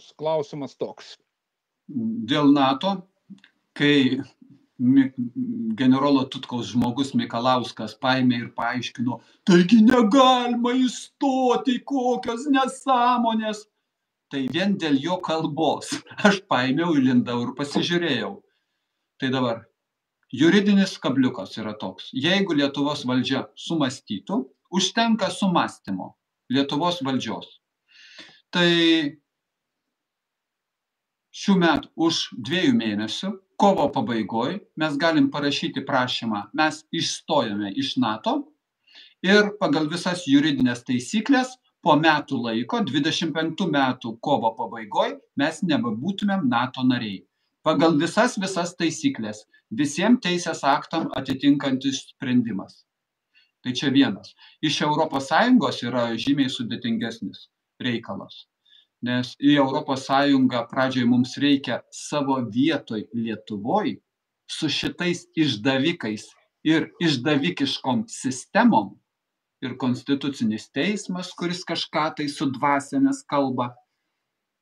Paulius. Klausimas toks. Dėl NATO, kai generolo Tutkaus žmogus Mikalauskas paėmė ir paaiškino, taigi negalima įstoti, kokios nesąmonės. Tai vien dėl jo kalbos aš paėmiau, įlindau ir pasižiūrėjau. Tai dabar juridinis kabliukas yra toks. Jeigu Lietuvos valdžia sumąstytų, užtenka sumąstymo Lietuvos valdžios. Tai šių metų už 2 mėnesių, kovo pabaigoj, mes galim parašyti prašymą, mes išstojame iš NATO ir pagal visas juridinės taisyklės po metų laiko, 25 metų kovo pabaigoj, mes nebebūtumėm NATO nariai. Pagal visas taisyklės, visiems teisės aktam atitinkantis sprendimas. Tai čia vienas. Iš ES yra žymiai sudėtingesnis reikalas. Nes į ES pradžioje mums reikia savo vietoj Lietuvoj su šitais išdavikais ir išdavikiškom sistemom ir konstitucinis teismas, kuris kažką tai su dvasiomis kalba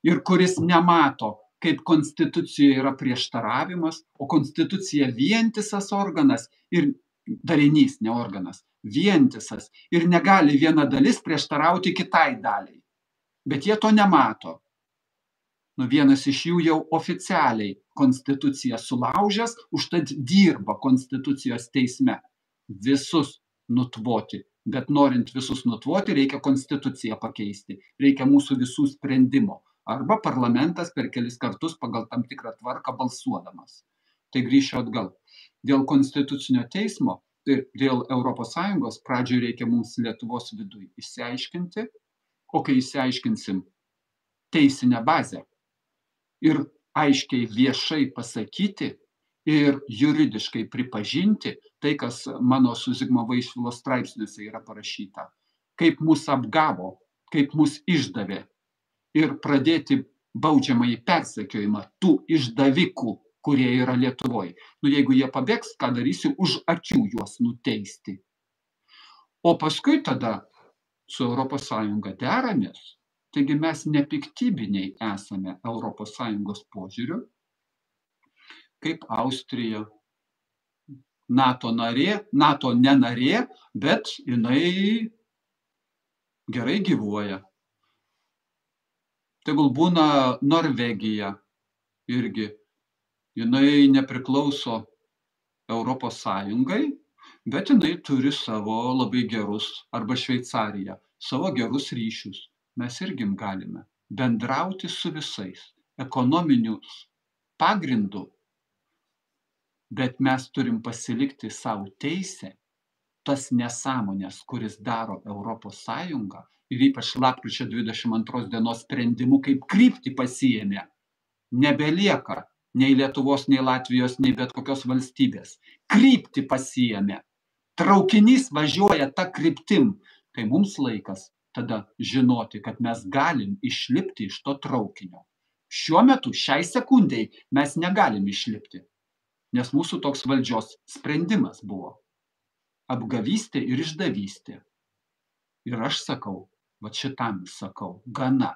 ir kuris nemato, kaip konstitucijoje yra prieštaravimas, o konstitucija vientisas organas ir darinys, ne organas, vientisas ir negali viena dalis prieštarauti kitai daliai. Bet jie to nemato. Vienas iš jų jau oficialiai konstituciją sulaužęs, užtat dirba konstitucijos teisme visus nutvoti. Bet norint visus nutvoti, reikia konstituciją pakeisti. Reikia mūsų visų sprendimo. Arba parlamentas per kelis kartus pagal tam tikrą tvarką balsuodamas. Tai grįšiu atgal. Dėl konstitucinio teismo, dėl ES pradžioje reikia mums Lietuvos viduje išsiaiškinti, o kai išsiaiškinsim teisinę bazę ir aiškiai viešai pasakyti ir juridiškai pripažinti tai, kas mano su Zigmo Vaišvilo straipsniuose yra parašyta, kaip mus apgavo, kaip mus išdavė ir pradėti baudžiamąjį persekiojimą tų išdavikų, kurie yra Lietuvoj. Jeigu jie pabėgs, ką darysiu, už akių juos nuteisti. O paskui tada su ES deramės, taigi mes nepiktybiniai esame ES požiūriu, kaip Austrija, NATO narė, NATO nenarė, bet jinai gerai gyvuoja. Tegul būna Norvegija irgi, jinai nepriklauso ES, bet jinai turi savo labai gerus, arba Šveicarija, savo gerus ryšius. Mes irgi galime bendrauti su visais, ekonominius pagrindų, bet mes turim pasilikti savo teisę, tas nesąmonės, kuris daro ES ir ypač lapkričio 22 dienos sprendimu, kaip kryptį pasiėmė, nebelieka nei Lietuvos, nei Latvijos, nei bet kokios valstybės. Kryptį pasiėmė. Traukinys važiuoja ta kryptim. Tai mums laikas tada žinoti, kad mes galim išlipti iš to traukinio. Šiuo metu, šiai sekundei, mes negalim išlipti, nes mūsų toks valdžios sprendimas buvo. Apgavystė ir išdavystė. Ir aš sakau, va šitam sakau, gana.